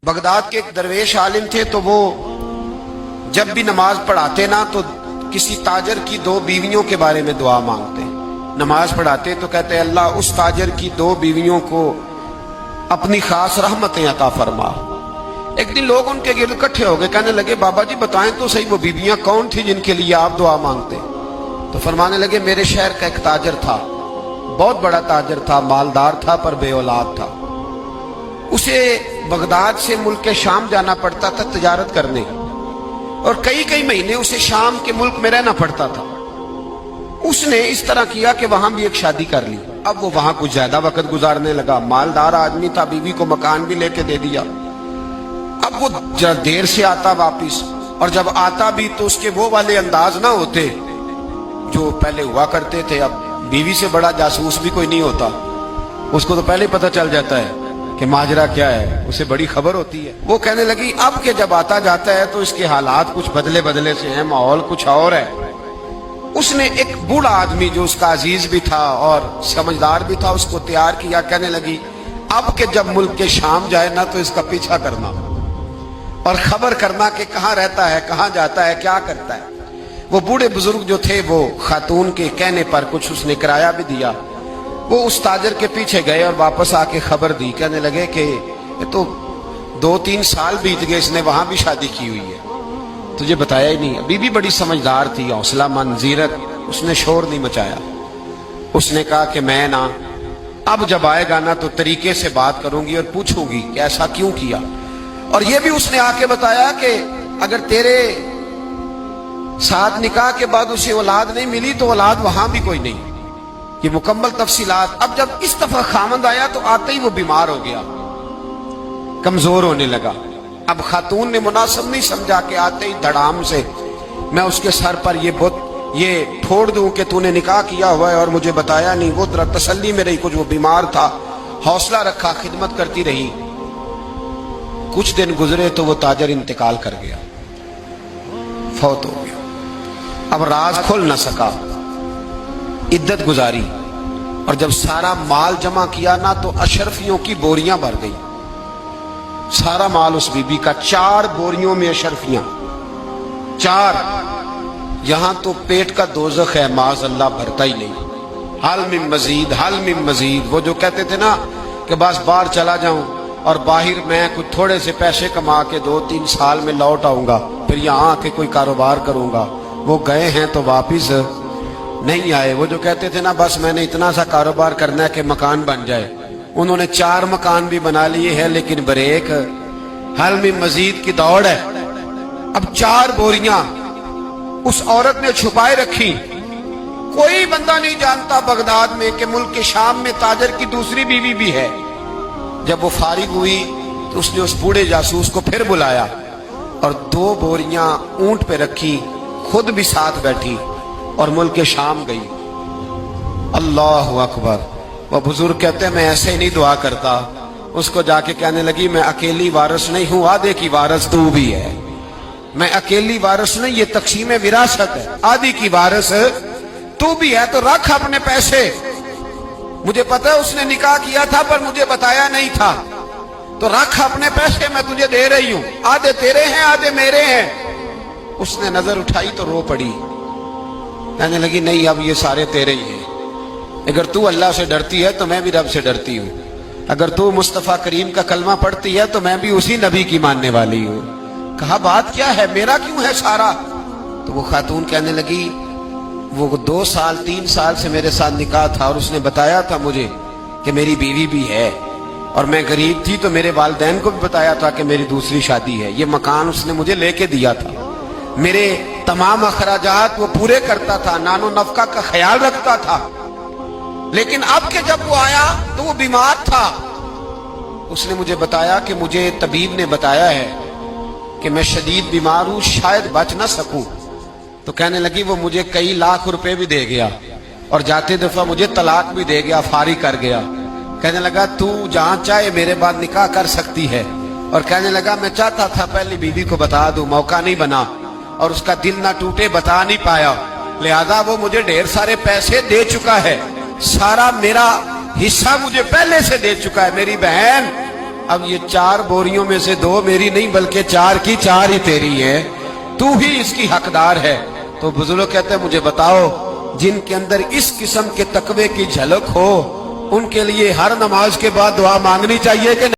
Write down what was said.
Baghdad के एक दरवेश आलिम थे, तो वो जब भी नमाज पढ़ाते ना तो किसी ताजर की दो बीवियों के बारे में दुआ मांगते। नमाज पढ़ाते तो कहते अल्लाह उस ताजर की दो बीवियों को अपनी खास रहमतें अता फरमा। एक दिन लोग उनके गिर्द इकट्ठे हो गए, कहने लगे बाबा जी बताएं तो सही वो बीवियां कौन थी जिनके लिए आप दुआ मांगते। तो फरमाने लगे मेरे शहर का एक ताजर था, बहुत बड़ा ताजर था, मालदार था पर बे औलाद था। उसे बगदाद से मुल्क के शाम जाना पड़ता था तिजारत करने, और कई कई महीने उसे शाम के मुल्क में रहना पड़ता था। उसने इस तरह किया कि वहां भी एक शादी कर ली। अब वो वहां कुछ ज्यादा वक्त गुजारने लगा, मालदार आदमी था, बीवी को मकान भी लेके दे दिया। अब वो जरा देर से आता वापिस, और जब आता भी तो उसके वो वाले अंदाज ना होते जो पहले हुआ करते थे। अब बीवी से बड़ा जासूस भी कोई नहीं होता, उसको तो पहले पता चल जाता है कि माजरा क्या है, उसे बड़ी खबर होती है। वो कहने लगी अब के जब आता जाता है तो इसके हालात कुछ बदले बदले से हैं, माहौल कुछ और है। उसने एक बूढ़ा आदमी जो उसका अजीज भी था और समझदार भी था उसको तैयार किया। कहने लगी अब के जब मुल्क के शाम जाए ना तो इसका पीछा करना और खबर करना कि कहाँ रहता है, कहाँ जाता है, क्या करता है। वो बूढ़े बुजुर्ग जो थे वो खातून के कहने पर कुछ उसने किराया भी दिया। वो उस ताजर के पीछे गए और वापस आके खबर दी। कहने लगे कि ये तो 2-3 साल बीत गए, इसने वहां भी शादी की हुई है, तुझे बताया ही नहीं। बीबी बड़ी समझदार थी, हौसला मंद, जीरक, उसने शोर नहीं मचाया। उसने कहा कि मैं ना अब जब आएगा ना तो तरीके से बात करूंगी और पूछूंगी कि ऐसा क्यों किया। और ये भी उसने आके बताया कि अगर तेरे साथ निकाह के बाद उसे औलाद नहीं मिली तो औलाद वहां भी कोई नहीं, कि मुकम्मल तफसीलात। अब जब इस दफा खामंद आया तो आते ही वो बीमार हो गया, कमजोर होने लगा। अब खातून ने मुनासिब नहीं समझा कि आते ही धड़ाम से मैं उसके सर पर ये फोड़ दूं कि तूने निकाह किया हुआ है और मुझे बताया नहीं। वो तरह तसल्ली में रही, कुछ वो बीमार था, हौसला रखा, खिदमत करती रही। कुछ दिन गुजरे तो वो ताजर इंतकाल कर गया, फौत हो गया। अब राज खुल न सका, इद्दत गुजारी, और जब सारा माल जमा किया ना तो अशरफियों की बोरियां भर गई। सारा माल उस बीबी का, 4 बोरियों में अशरफियां, 4। यहां तो पेट का दोज़ख है, माज़ अल्लाह भरता ही नहीं। हल मिन मजीद, हल मिन मजीद। वो जो कहते थे ना कि बस बाहर चला जाऊं और बाहर मैं कुछ थोड़े से पैसे कमा के 2-3 साल में लौट आऊंगा, फिर यहां आके कोई कारोबार करूंगा, वो गए हैं तो वापिस नहीं आए। वो जो कहते थे ना बस मैंने इतना सा कारोबार करना है कि मकान बन जाए, उन्होंने 4 मकान भी बना लिए हैं, लेकिन ब्रेक हल में मजीद की दौड़ है। अब 4 बोरियां उस औरत ने छुपाए रखी। कोई बंदा नहीं जानता बगदाद में कि मुल्क के शाम में ताजर की दूसरी बीवी भी है। जब वो फारिग हुई तो उसने उस बूढ़े जासूस को फिर बुलाया और 2 बोरियां ऊंट पे रखी, खुद भी साथ बैठी और मुल्क के शाम गई। अल्लाह अकबर। वह बुजुर्ग कहते हैं मैं ऐसे ही नहीं दुआ करता। उसको जाके कहने लगी मैं अकेली वारिस नहीं हूं, आधे की वारिस तू भी है। मैं अकेली वारिस नहीं, ये तकसीम विरासत है, आधी की वारिस तू भी है। तो रख अपने पैसे, मुझे पता है उसने निकाह किया था पर मुझे बताया नहीं था, तो रख अपने पैसे, मैं तुझे दे रही हूं, आधे तेरे हैं आधे मेरे हैं। उसने नजर उठाई तो रो पड़ी, कहने लगी नहीं अब ये सारे तेरे ही हैं। अगर तू अल्लाह से डरती है तो मैं भी रब से डरती हूँ। अगर तू मुस्तफा करीम का कलमा पढ़ती है तो मैं भी उसी नबी की मानने वाली हूँ। कहा बात क्या है, मेरा क्यों है सारा। तो वो खातून कहने लगी वो 2 साल 3 साल से मेरे साथ निकाह था और उसने बताया था मुझे कि मेरी बीवी भी है, और मैं गरीब थी तो मेरे वालिदैन को भी बताया था कि मेरी दूसरी शादी है। ये मकान उसने मुझे लेके दिया था, मेरे तमाम अखराजात वो पूरे करता था, नानो नफका का ख्याल रखता था। लेकिन अब के जब वो आया तो वो बीमार था। उसने मुझे बताया कि मुझे तबीब ने बताया है कि मैं शदीद बीमार हूं, शायद बच ना सकूं। तो कहने लगी वो मुझे कई लाख रुपए भी दे गया और जाते दफा मुझे तलाक भी दे गया, फारिग कर गया। कहने लगा तू जहां चाहे मेरे बाद निकाह कर सकती है। और कहने लगा मैं चाहता था पहली बीवी को बता दूं, मौका नहीं बना और उसका दिल ना टूटे, बता नहीं पाया, लिहाजा वो मुझे ढेर सारे पैसे दे चुका है, सारा मेरा हिस्सा मुझे पहले से दे चुका है। मेरी बहन اب یہ 4 बोरियों में से 2 मेरी नहीं बल्कि 4 की 4 ही तेरी है, तू ही इसकी हकदार है। तो बुजुर्ग कहते हैं मुझे बताओ जिनके अंदर इस किस्म के तकवे की झलक हो उनके लिए हर नमाज के बाद दुआ मांगनी चाहिए कि